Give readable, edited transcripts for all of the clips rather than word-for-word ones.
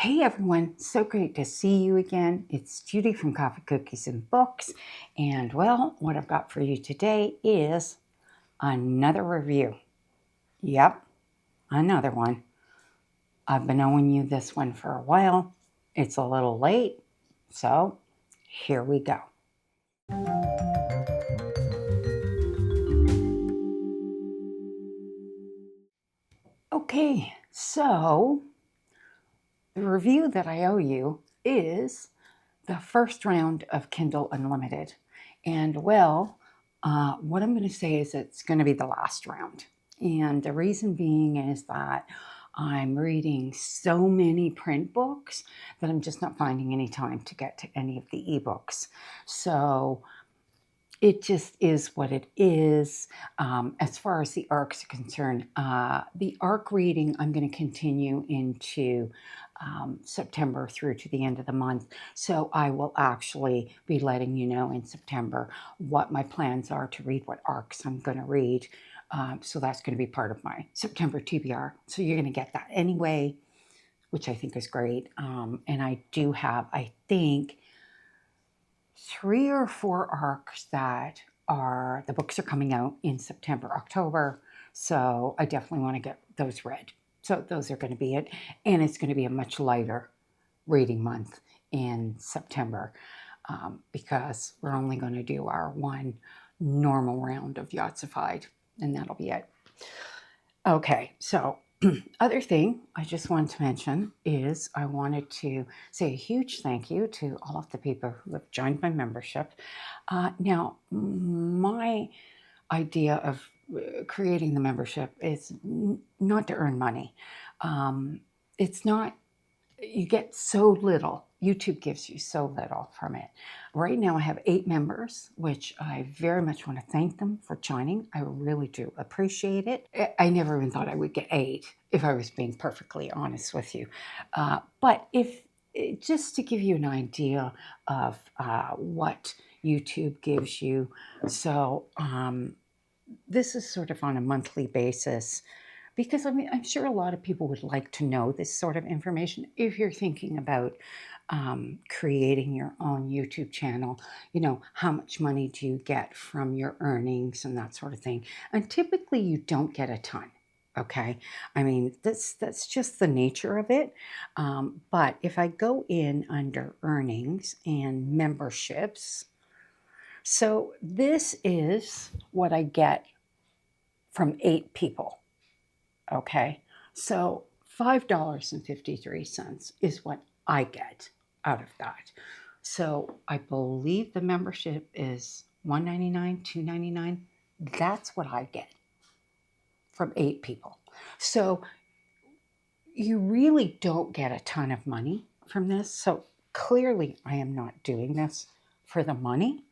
Hey everyone, so great to see you again. It's Judy from Coffee Cookies and Books. And well, what I've got for you today is another review. Yep, another one. I've been owing you this one for a while. It's a little late, so here we go. Okay, so the review that I owe you is the first round of Kindle Unlimited. And well, what I'm going to say is it's going to be the last round. And the reason being is that I'm reading so many print books that I'm just not finding any time to get to any of the ebooks. So it just is what it is. As far as the arcs are concerned, the arc reading I'm going to continue into September through to the end of the month. So I will actually be letting you know in September what my plans are to read, what arcs I'm going to read. So that's going to be part of my September TBR. So you're going to get that anyway, which I think is great. And I do have, I think, 3 or 4 arcs that are, the books are coming out in September, October. So I definitely want to get those read. So those are going to be it. And it's going to be a much lighter reading month in September because we're only going to do our one normal round of Yahtzified, and that'll be it. Okay, so other thing I just wanted to mention is I wanted to say a huge thank you to all of the people who have joined my membership. Now, my idea of creating the membership is not to earn money. It's not, you get so little. YouTube gives you so little from it. Right now I have 8 members, which I very much want to thank them for joining. I really do appreciate it. I never even thought I would get 8, if I was being perfectly honest with you. But if just to give you an idea of what YouTube gives you. So this is sort of on a monthly basis. Because I mean, I'm sure a lot of people would like to know this sort of information if you're thinking about creating your own YouTube channel. You know, how much money do you get from your earnings and that sort of thing? And typically you don't get a ton. Okay, I mean, that's just the nature of it. But if I go in under earnings and memberships, so this is what I get from 8 people. Okay, so $5.53 is what I get out of that. So I believe the membership is $1.99, $2.99. That's what I get from 8 people. So you really don't get a ton of money from this. So clearly I am not doing this for the money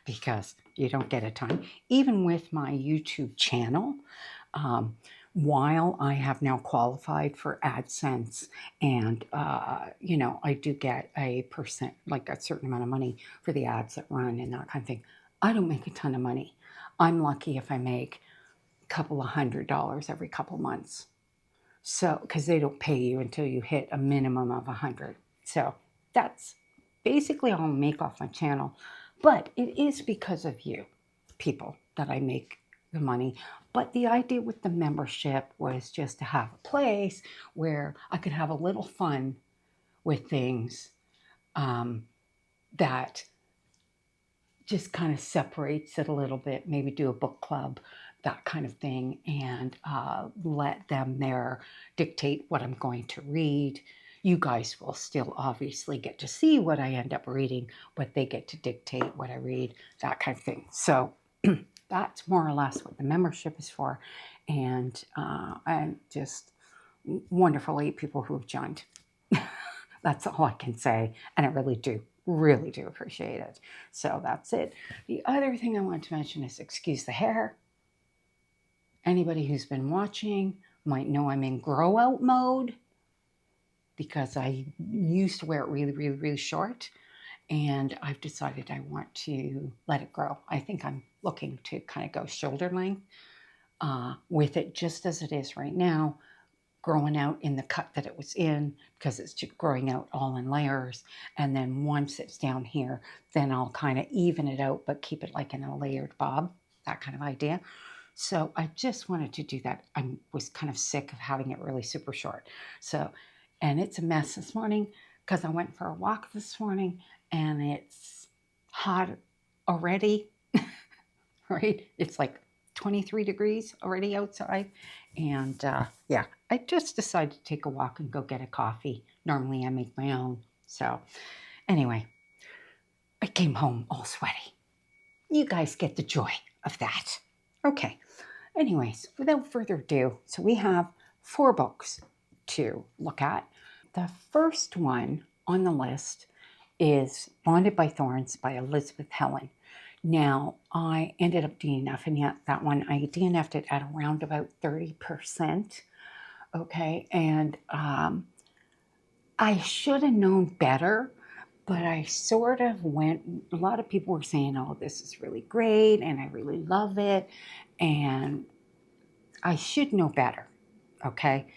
because you don't get a ton. Even with my YouTube channel, while I have now qualified for AdSense and, you know, I do get a percent, like a certain amount of money for the ads that run and that kind of thing, I don't make a ton of money. I'm lucky if I make a couple of $100 every couple months. So, because they don't pay you until you hit a minimum of 100. So that's basically all I make off my channel. But it is because of you people that I make the money. But the idea with the membership was just to have a place where I could have a little fun with things that just kind of separates it a little bit, maybe do a book club, that kind of thing, and let them there dictate what I'm going to read. You guys will still obviously get to see what I end up reading, but they get to dictate what I read, that kind of thing. So that's more or less what the membership is for. And just wonderful 8 people who have joined. That's all I can say. And I really do appreciate it. So that's it. The other thing I want to mention is excuse the hair. Anybody who's been watching might know I'm in grow out mode because I used to wear it really short. And I've decided I want to let it grow. I think I'm looking to kind of go shoulder length with it just as it is right now. growing out in the cut that it was in, because it's growing out all in layers. And then once it's down here, then I'll kind of even it out, but keep it like in a layered bob, that kind of idea. So I just wanted to do that. I was kind of sick of having it really super short. So, and it's a mess this morning because I went for a walk this morning and it's hot already, right? It's like 23 degrees already outside. And yeah, I just decided to take a walk and go get a coffee. Normally I make my own. So anyway, I came home all sweaty. You guys get the joy of that. Okay. Anyways, without further ado, so we have 4 books to look at. The first one on the list is Bonded by Thorns by Elizabeth Helen. Now, I ended up DNFing that one. I DNF'd it at around about 30%. Okay, and I should have known better, but I sort of went, a lot of people were saying, oh, this is really great, and I really love it, and I should know better, okay?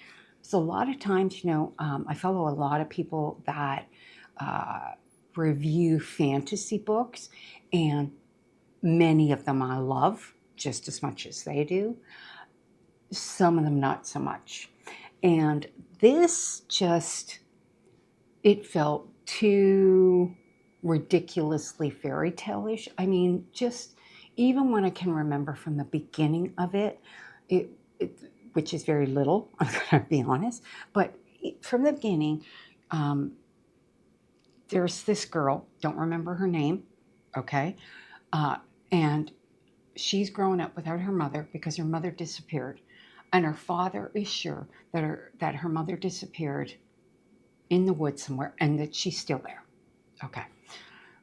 So a lot of times, I follow a lot of people that review fantasy books, and many of them I love just as much as they do. Some of them not so much. And this just, it felt too ridiculously fairy tale-ish. I mean, just even when I can remember from the beginning of it, which is very little, I'm going to be honest, but from the beginning, there's this girl, don't remember her name, okay? And she's grown up without her mother because her mother disappeared. And her father is sure that her mother disappeared in the woods somewhere and that she's still there. Okay.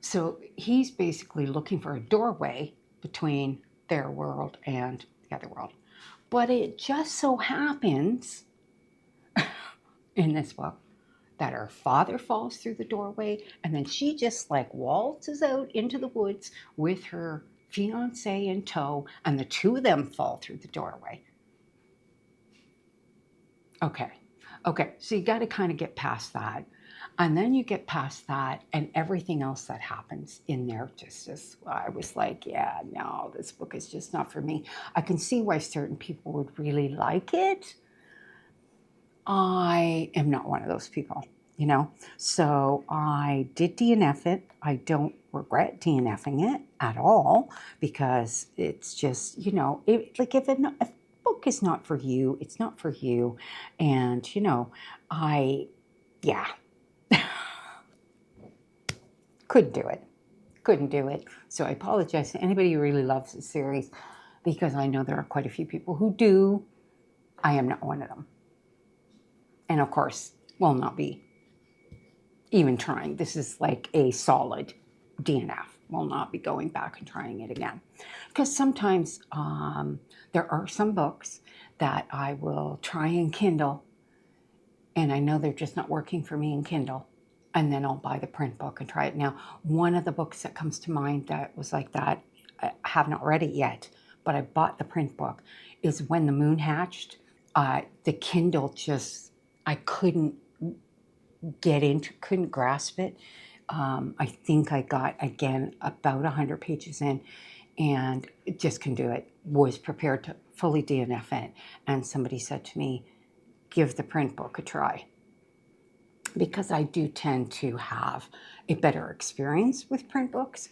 So he's basically looking for a doorway between their world and the other world. But it just so happens in this book that her father falls through the doorway and then she just like waltzes out into the woods with her fiance in tow and the two of them fall through the doorway. Okay, so you got to kind of get past that. And then you get past that and everything else that happens in there I was like, yeah, no, this book is just not for me. I can see why certain people would really like it. I am not one of those people, So I did DNF it. I don't regret DNFing it at all because it's just, if book is not for you, it's not for you. And, yeah, couldn't do it. So I apologize to anybody who really loves the series because I know there are quite a few people who do. I am not one of them. And of course, will not be even trying. This is like a solid DNF. Will not be going back and trying it again. Because sometimes there are some books that I will try in Kindle and I know they're just not working for me in Kindle. And then I'll buy the print book and try it. Now, one of the books that comes to mind that was like that, I have not read it yet, but I bought the print book, is When the Moon Hatched. The Kindle just, I couldn't couldn't grasp it. I think I got, again, about 100 pages in and just couldn't do it. Was prepared to fully DNF it. And somebody said to me, give the print book a try. Because I do tend to have a better experience with print books.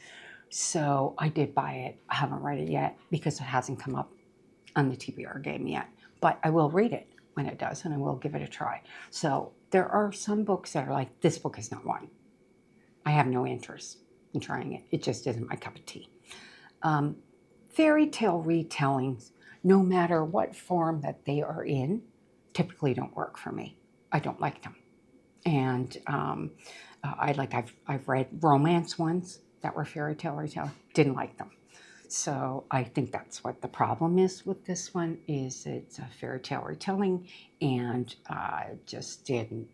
So I did buy it. I haven't read it yet because it hasn't come up on the TBR game yet. But I will read it when it does and I will give it a try. So there are some books that are like, this book is not one. I have no interest in trying it. It just isn't my cup of tea. Fairy tale retellings, no matter what form that they are in, typically don't work for me. I don't like them. And I've read romance ones that were fairy tale retelling, didn't like them. So I think that's what the problem is with this one, is it's a fairy tale retelling and just didn't,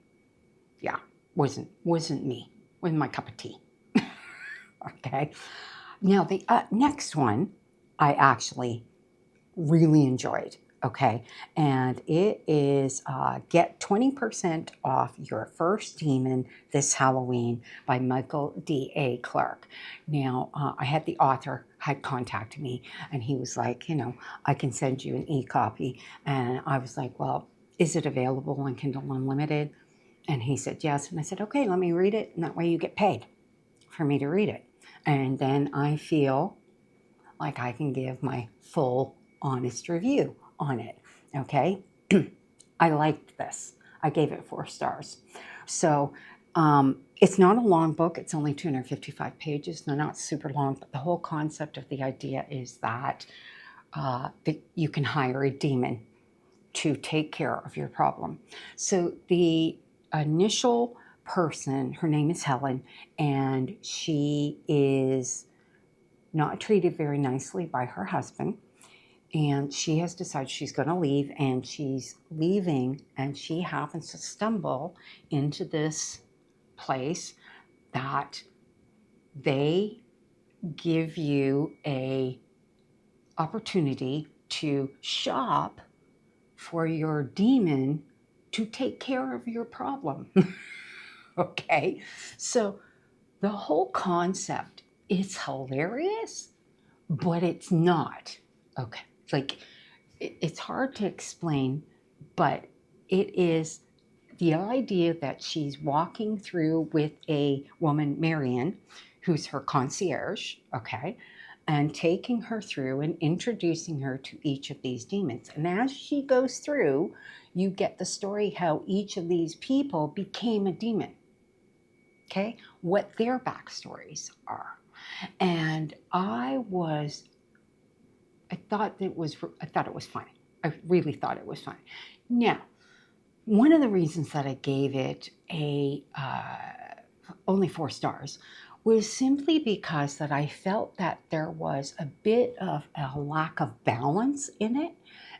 wasn't me, wasn't my cup of tea. Okay. Now the next one I actually really enjoyed. Okay, and it is get 20% off your first demon this Halloween by Michael D.A. Clarke. Now, I had the author had contacted me, and he was like, I can send you an e-copy. And I was like, well, is it available on Kindle Unlimited? And he said yes. And I said, okay, let me read it, and that way you get paid for me to read it. And then I feel like I can give my full, honest review on it. Okay, I liked this. I gave it 4 stars. So it's not a long book. It's only 255 pages. They're not super long, but the whole concept of the idea is that you can hire a demon to take care of your problem. So the initial person, her name is Helen, and she is not treated very nicely by her husband. And she has decided she's going to leave, and she's leaving, and she happens to stumble into this place that they give you a opportunity to shop for your demon to take care of your problem. Okay, so the whole concept is hilarious, but it's not. Okay, like it's hard to explain, but it is the idea that she's walking through with a woman, Marion, who's her concierge, okay, and taking her through and introducing her to each of these demons. And as she goes through, you get the story how each of these people became a demon, okay, what their backstories are. And I thought it was funny. I really thought it was funny. Now, one of the reasons that I gave it only 4 stars was simply because that I felt that there was a bit of a lack of balance in it.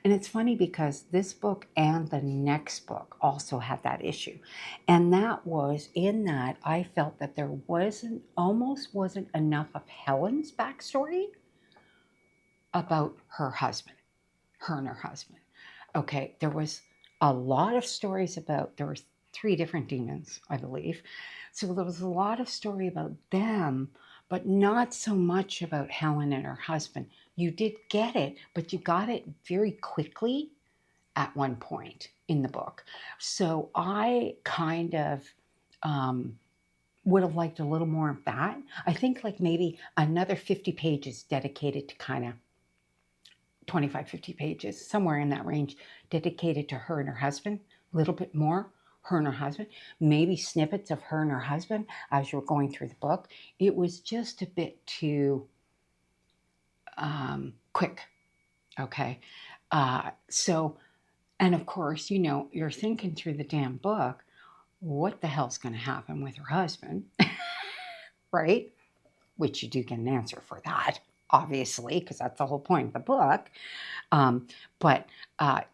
And it's funny because this book and the next book also had that issue. And that was in that I felt that there almost wasn't enough of Helen's backstory about her and her husband. Okay, there was a lot of stories there were 3 different demons, I believe. So there was a lot of story about them, but not so much about Helen and her husband. You did get it, but you got it very quickly at one point in the book. So I kind of would have liked a little more of that. I think like maybe another 50 pages dedicated to kind of 25, 50 pages, somewhere in that range, dedicated to her and her husband, a little bit more, her and her husband, maybe snippets of her and her husband as you were going through the book. It was just a bit too quick, okay? So, and of course, you're thinking through the damn book, what the hell's going to happen with her husband, right? Which you do get an answer for that, obviously, because that's the whole point of the book. But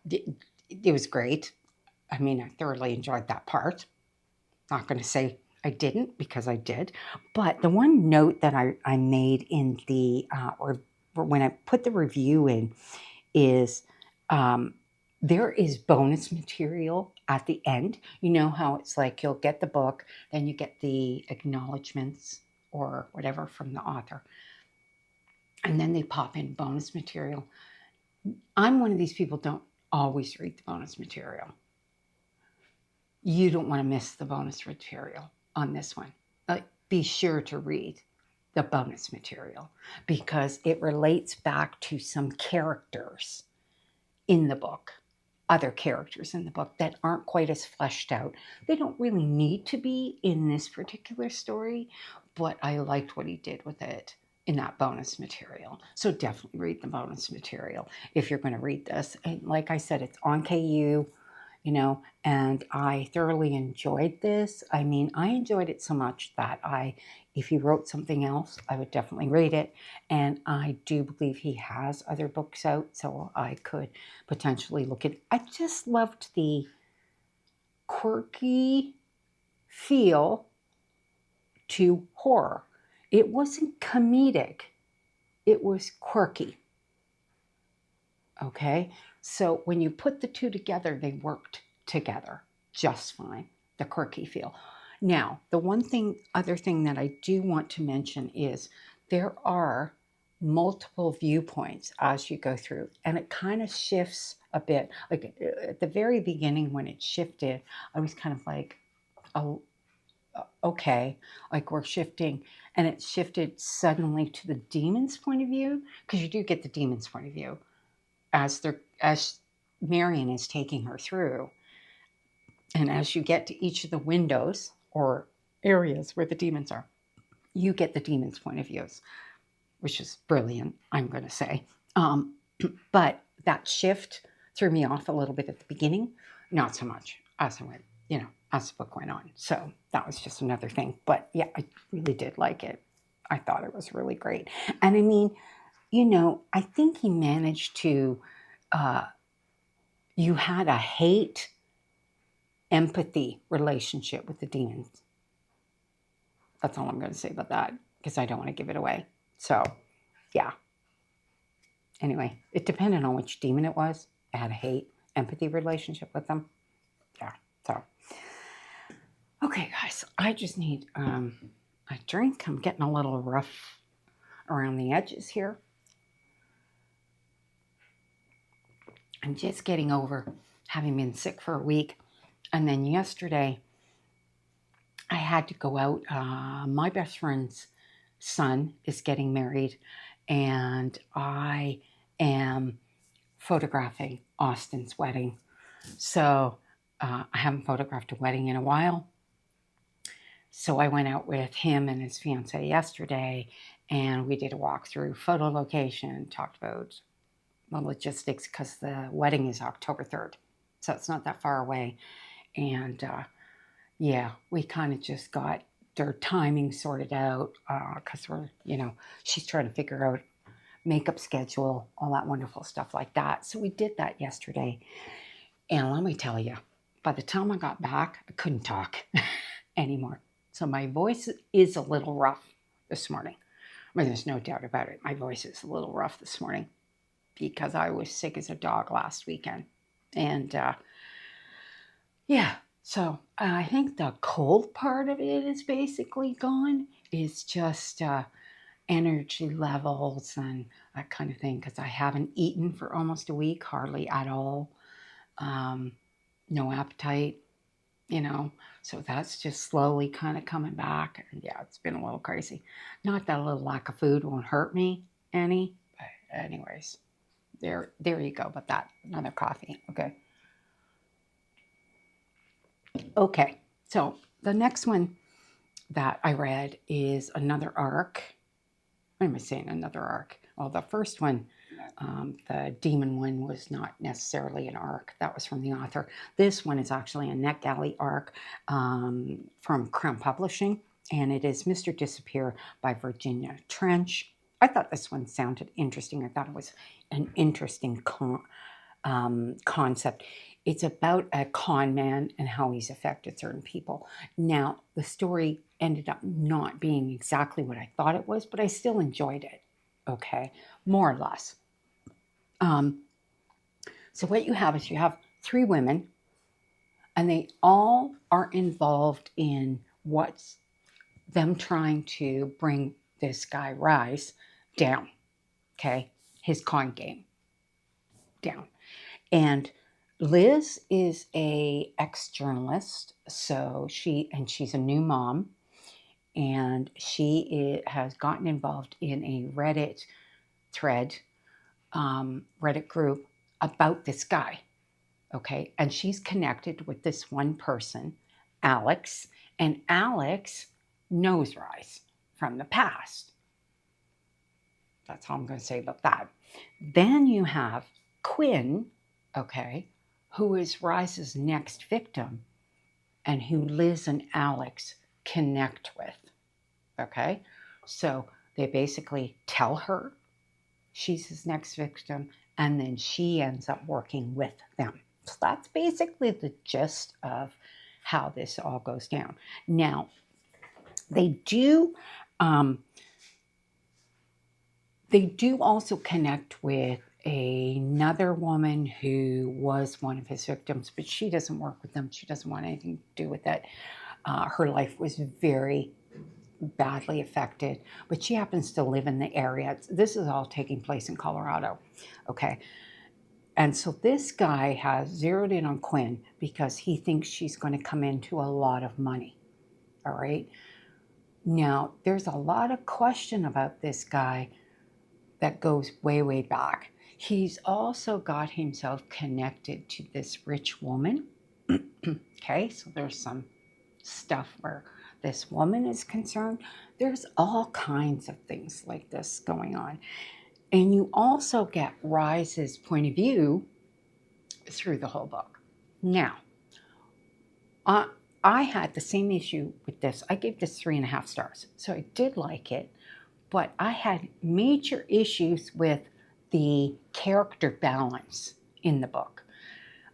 it was great. I mean, I thoroughly enjoyed that part. Not going to say I didn't, because I did. But the one note that I made in or when I put the review in is there is bonus material at the end. You know how it's like you'll get the book, then you get the acknowledgments or whatever from the author, and then they pop in bonus material. I'm one of these people don't always read the bonus material. You don't want to miss the bonus material on this one. Be sure to read the bonus material because it relates back to some characters in the book, other characters in the book that aren't quite as fleshed out. They don't really need to be in this particular story, but I liked what he did with it in that bonus material. So definitely read the bonus material if you're going to read this. And like I said, it's on KU, and I thoroughly enjoyed this. I mean, I enjoyed it so much that if he wrote something else, I would definitely read it. And I do believe he has other books out, so I could potentially look at it. I just loved the quirky feel to horror. It wasn't comedic. It was quirky. Okay? So when you put the two together, they worked together just fine, the quirky feel. Now, the other thing that I do want to mention is there are multiple viewpoints as you go through, and it kind of shifts a bit. Like at the very beginning when it shifted, I was kind of like, oh, okay, like we're shifting, and it shifted suddenly to the demon's point of view, because you do get the demon's point of view as Marion is taking her through. And as you get to each of the windows or areas where the demons are, you get the demon's point of views, which is brilliant, I'm going to say. But that shift threw me off a little bit at the beginning, not so much as I went, as the book went on. So that was just another thing. But yeah, I really did like it. I thought it was really great. And I mean, I think he managed to, you had a hate empathy relationship with the demons. That's all I'm going to say about that, because I don't want to give it away. So, yeah. Anyway, it depended on which demon it was. I had a hate empathy relationship with them. Yeah. So, okay, guys, I just need a drink. I'm getting a little rough around the edges here. I'm just getting over having been sick for a week. And then yesterday, I had to go out. My best friend's son is getting married, and I am photographing Austin's wedding. So I haven't photographed a wedding in a while. So I went out with him and his fiance yesterday, and we did a walkthrough, photo location, talked about the logistics, because the wedding is October 3rd. So it's not that far away. And yeah, we kind of just got their timing sorted out, because she's trying to figure out makeup schedule, all that wonderful stuff like that. So we did that yesterday. And let me tell you, by the time I got back, I couldn't talk anymore. So my voice is a little rough this morning. I mean, there's no doubt about it. My voice is a little rough this morning because I was sick as a dog last weekend. And yeah, so I think the cold part of it is basically gone. It's just energy levels and that kind of thing, because I haven't eaten for almost a week, hardly at all. No appetite, so that's just slowly kind of coming back. And yeah, it's been a little crazy. Not that a little lack of food won't hurt me any, but anyways, there you go. But that, another coffee. Okay, so the next one that I read is another arc. Why am I saying another arc? Well, the first one, the demon one, was not necessarily an arc. That was from the author. This one is actually a NetGalley arc from Crown Publishing, and it is Mr. Disappear by Virginia Trench. I thought this one sounded interesting. I thought it was an interesting concept. It's about a con man and how he's affected certain people. Now, the story ended up not being exactly what I thought it was, but I still enjoyed it, okay, more or less. So what you have is you have 3 women, and they all are involved in what's them trying to bring this guy Rise down, okay, his con game down. And Liz is a ex-journalist, so she's a new mom, and she has gotten involved in a Reddit thread, Reddit group about this guy, okay? And she's connected with this one person, Alex, and Alex knows Rise from the past. That's all I'm going to say about that. Then you have Quinn, okay, who is Rise's next victim and who Liz and Alex connect with, okay? So they basically tell her she's his next victim, and then she ends up working with them. So that's basically the gist of how this all goes down. Now, they do also connect with another woman who was one of his victims, but she doesn't work with them. She doesn't want anything to do with it. Her life was very badly affected, but she happens to live in the area. This is all taking place in Colorado, okay? And so this guy has zeroed in on Quinn because he thinks she's going to come into a lot of money, all right? Now, there's a lot of question about this guy that goes way, way back. He's also got himself connected to this rich woman, okay? So there's some stuff where this woman is concerned. There's all kinds of things like this going on. And you also get Rise's point of view through the whole book. Now, I had the same issue with this. I gave this 3.5 stars. So I did like it, but I had major issues with the character balance in the book.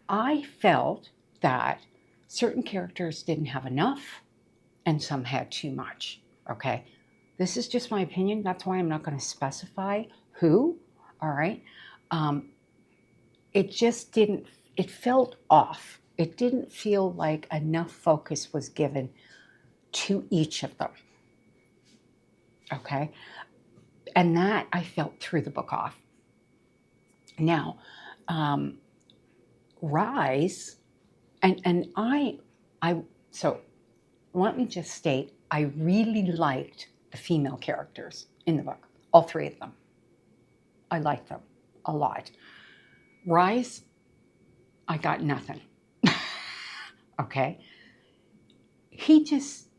I felt that certain characters didn't have enough and some had too much, okay? This is just my opinion. That's why I'm not going to specify who, all right? It just didn't, it felt off. It didn't feel like enough focus was given to each of them, okay? And that I felt threw the book off. Now, Rise, and so let me just state, I really liked the female characters in the book, all 3 of them. I liked them a lot. Rise, I got nothing. Okay? He just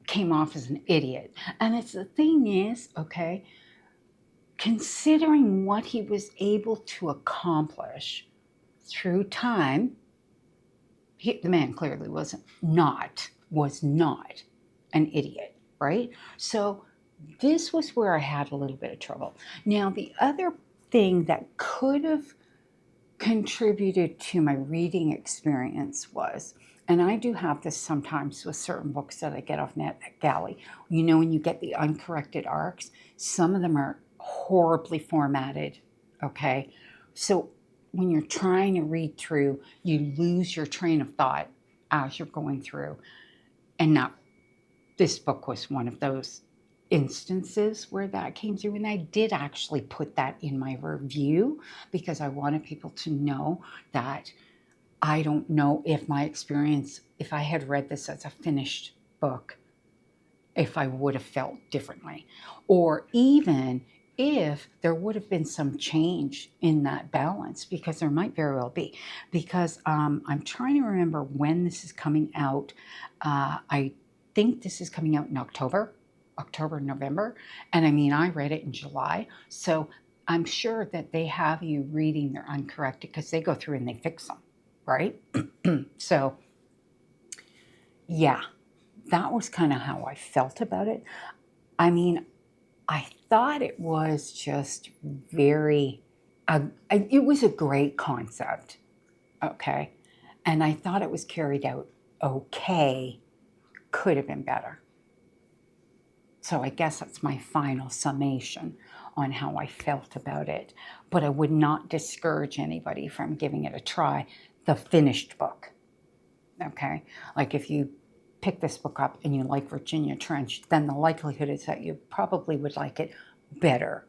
came off as an idiot. And it's the thing is, okay, considering what he was able to accomplish through time, the man clearly was not an idiot, right? So this was where I had a little bit of trouble. Now, the other thing that could have contributed to my reading experience was, and I do have this sometimes with certain books that I get off NetGalley, you know, when you get the uncorrected arcs, some of them are horribly formatted, okay? So when you're trying to read through, you lose your train of thought as you're going through. And now, this book was one of those instances where that came through. And I did actually put that in my review because I wanted people to know that I don't know if my experience, if I had read this as a finished book, if I would have felt differently. Or even if there would have been some change in that balance, because there might very well be. Because I'm trying to remember when this is coming out. I think this is coming out in October, November. And I mean, I read it in July. So I'm sure that they have you reading their uncorrected because they go through and they fix them, right? So, yeah, that was kind of how I felt about it. I mean, I thought it was just very, it was a great concept, okay? And I thought it was carried out okay, could have been better. So I guess that's my final summation on how I felt about it. But I would not discourage anybody from giving it a try, the finished book, okay? Like if you pick this book up and you like Virginia Trench, then the likelihood is that you probably would like it better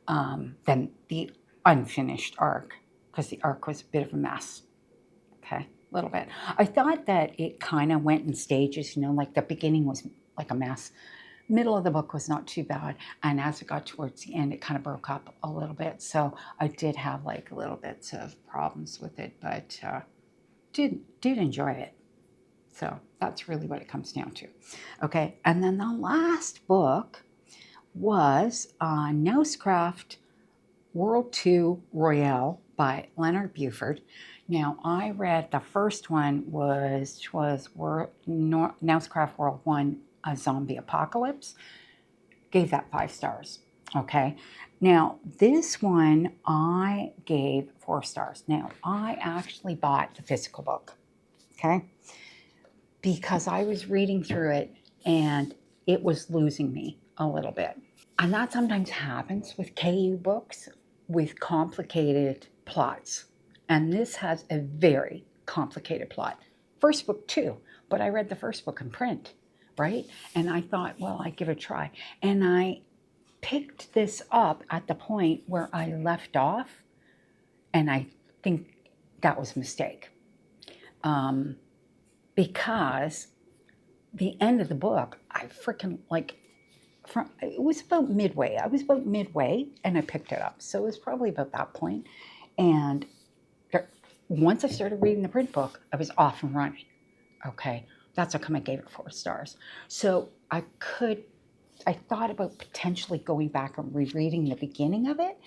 than the unfinished arc, because the arc was a bit of a mess, okay, a little bit. I thought that it kind of went in stages, you know, like the beginning was like a mess. Middle of the book was not too bad, and as it got towards the end, it kind of broke up a little bit. So I did have like little bits of problems with it, but did enjoy it. So that's really what it comes down to. Okay, and then the last book was Nouscraft World 2 Royale by Leonard Buford. Now, I read the first one was Nouscraft World 1, A Zombie Apocalypse. Gave that 5 stars, okay? Now, this one I gave 4 stars. Now, I actually bought the physical book, okay? Because I was reading through it and it was losing me a little bit. And that sometimes happens with KU books with complicated plots. And this has a very complicated plot. First book too, but I read the first book in print, right? And I thought, well, I'd give it a try. And I picked this up at the point where I left off, and I think that was a mistake. Because the end of the book, I freaking it was about midway. I was about midway and I picked it up. So it was probably about that point. And once I started reading the print book, I was off and running. Okay. That's how come I gave it 4 stars. So I thought about potentially going back and rereading the beginning of it,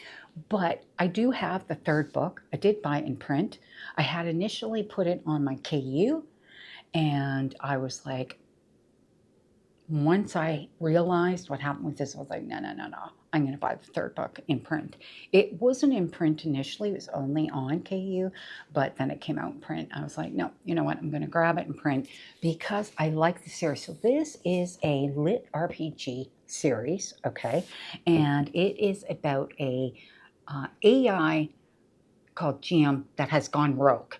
but I do have the 3rd book. I did buy it in print. I had initially put it on my KU, and I was like, once I realized what happened with this, I was like, no. I'm going to buy the 3rd book in print. It wasn't in print initially. It was only on KU, but then it came out in print. I was like, no, you know what? I'm going to grab it in print because I like the series. So this is a lit RPG series, okay? And it is about a AI called GM that has gone rogue,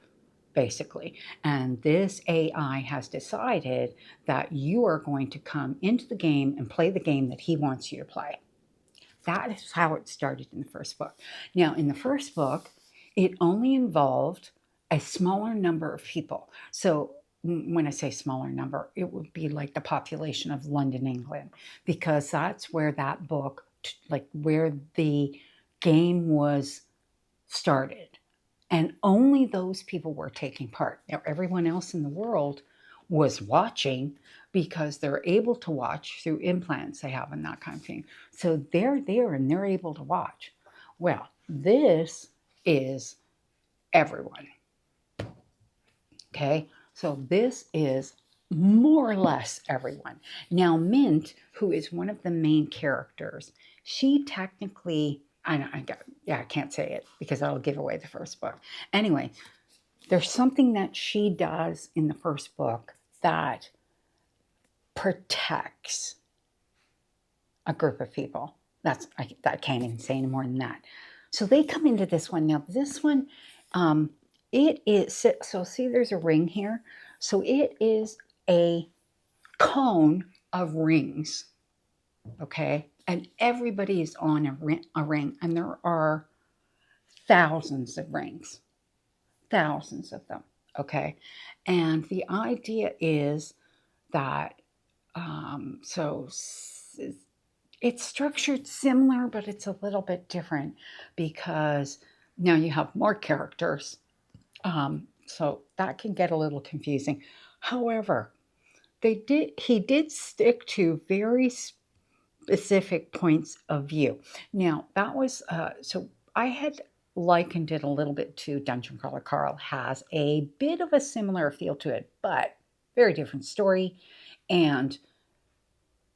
basically. And this AI has decided that you are going to come into the game and play the game that he wants you to play. That is how it started in the first book. Now, in the first book, it only involved a smaller number of people. So when I say smaller number, it would be like the population of London, England, because that's where that book, like where the game was started. And only those people were taking part. Now, everyone else in the world was watching because they're able to watch through implants they have and that kind of thing. So they're there and they're able to watch. Well, this is everyone. Okay, so this is more or less everyone. Now, Mint, who is one of the main characters, she technically, I can't say it because I'll give away the first book. Anyway, there's something that she does in the first book that protects a group of people. I can't even say any more than that. So they come into this one. Now, this one, it is, so see there's a ring here. So it is a cone of rings, okay? And everybody is on a ring, and there are thousands of rings, thousands of them, okay? And the idea is that, so it's structured similar, but it's a little bit different because now you have more characters. So that can get a little confusing. However, he did stick to very specific points of view. Now, that was, so I had likened it a little bit to Dungeon Crawler Carl. Has a bit of a similar feel to it, but very different story. And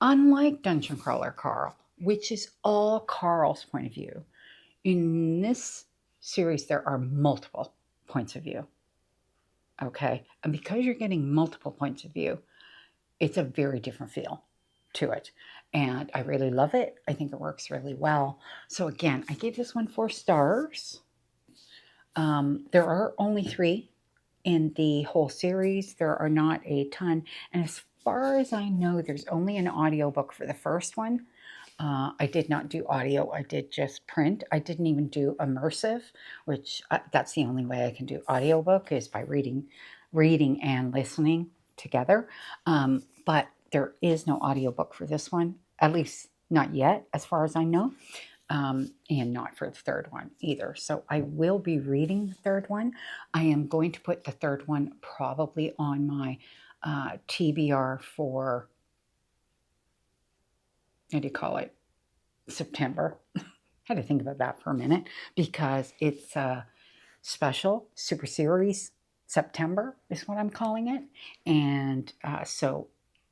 unlike Dungeon Crawler Carl, which is all Carl's point of view, in this series there are multiple points of view. Okay, and because you're getting multiple points of view, it's a very different feel to it. And I really love it. I think it works really well. So again, I gave this one 4 stars. There are only 3 in the whole series. There are not a ton. And as far as I know, there's only an audiobook for the first one. I did not do audio. I did just print. I didn't even do immersive, which that's the only way I can do audiobook is by reading and listening together. But there is no audiobook for this one, at least not yet, as far as I know, and not for the 3rd one either. So I will be reading the 3rd one. I am going to put the 3rd one probably on my TBR for, what do you call it, September. I had to think about that for a minute because it's a special super series. September is what I'm calling it. And so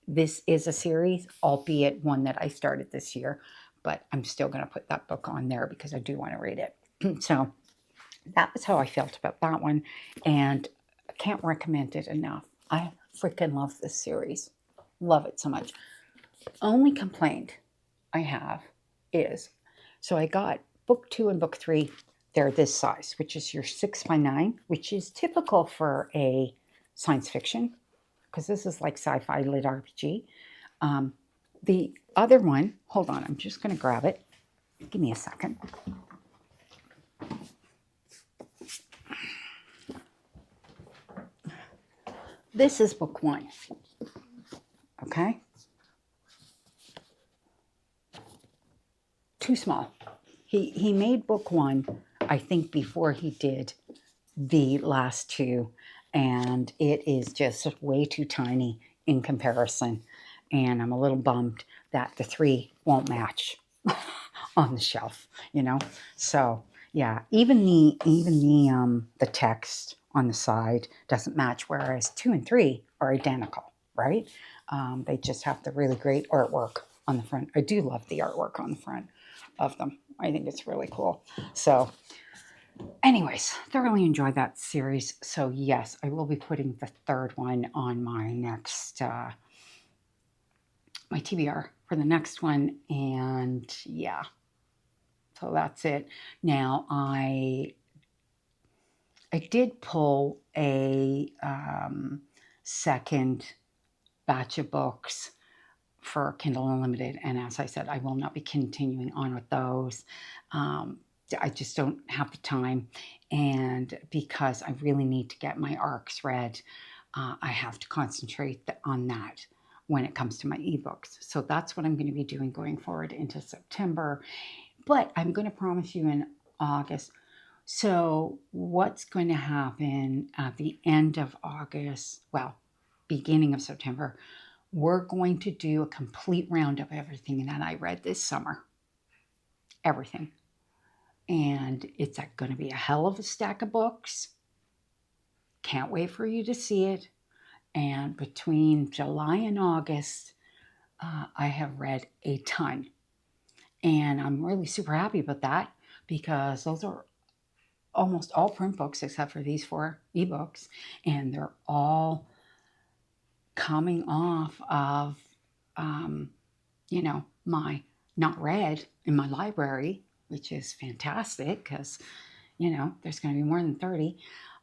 this is a series, albeit one that I started this year, but I'm still going to put that book on there because I do want to read it. So that was how I felt about that one. And I can't recommend it enough. I freaking love this series. Love it so much. Only complaint I have is, so I got book 2 and book 3, they're this size, which is your 6x9, which is typical for a science fiction, because this is like sci-fi lit RPG. The other one, hold on, I'm just going to grab it. Give me a second. This is book 1. Okay? Too small. He made book 1, I think, before he did the last 2, and it is just way too tiny in comparison. And I'm a little bummed that the 3 won't match on the shelf, you know. So yeah, even the text on the side doesn't match, whereas 2 and 3 are identical, right? They just have the really great artwork on the front. I do love the artwork on the front of them. I think it's really cool. So anyways, thoroughly enjoyed that series. So yes, I will be putting the 3rd one on my next my TBR for the next one. And yeah, so that's it. Now I did pull a second batch of books for Kindle Unlimited, and as I said, I will not be continuing on with those. I just don't have the time, and because I really need to get my ARCs read, I have to concentrate on that when it comes to my ebooks. So that's what I'm going to be doing going forward into September. But I'm going to promise you in August. So what's going to happen at the end of August, well, beginning of September, we're going to do a complete round of everything that I read this summer. Everything. And it's going to be a hell of a stack of books. Can't wait for you to see it. And between July and August, I have read a ton. And I'm really super happy about that, because those are almost all print books except for these 4 ebooks. And they're all coming off of, you know, my not read in my library, which is fantastic, because, you know, there's going to be more than 30.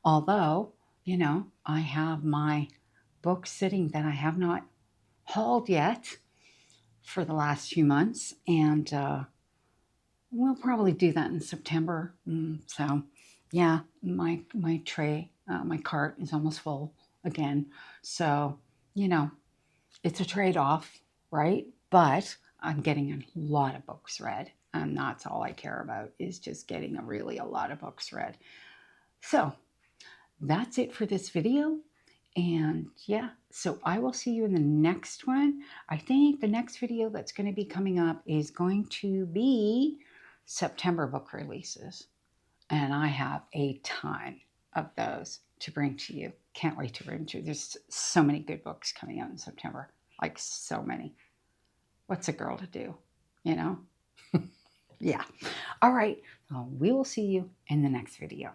Although, you know, I have my books sitting that I have not hauled yet for the last few months, and we'll probably do that in September. So yeah, my tray, my cart is almost full again. So, you know, it's a trade-off, right? But I'm getting a lot of books read, and that's all I care about, is just getting a lot of books read. So that's it for this video. And yeah, so I will see you in the next one. I think the next video that's going to be coming up is going to be September book releases. And I have a ton of those to bring to you. Can't wait to bring to you. There's so many good books coming out in September. Like, so many. What's a girl to do? You know? Yeah. All right. Well, we will see you in the next video.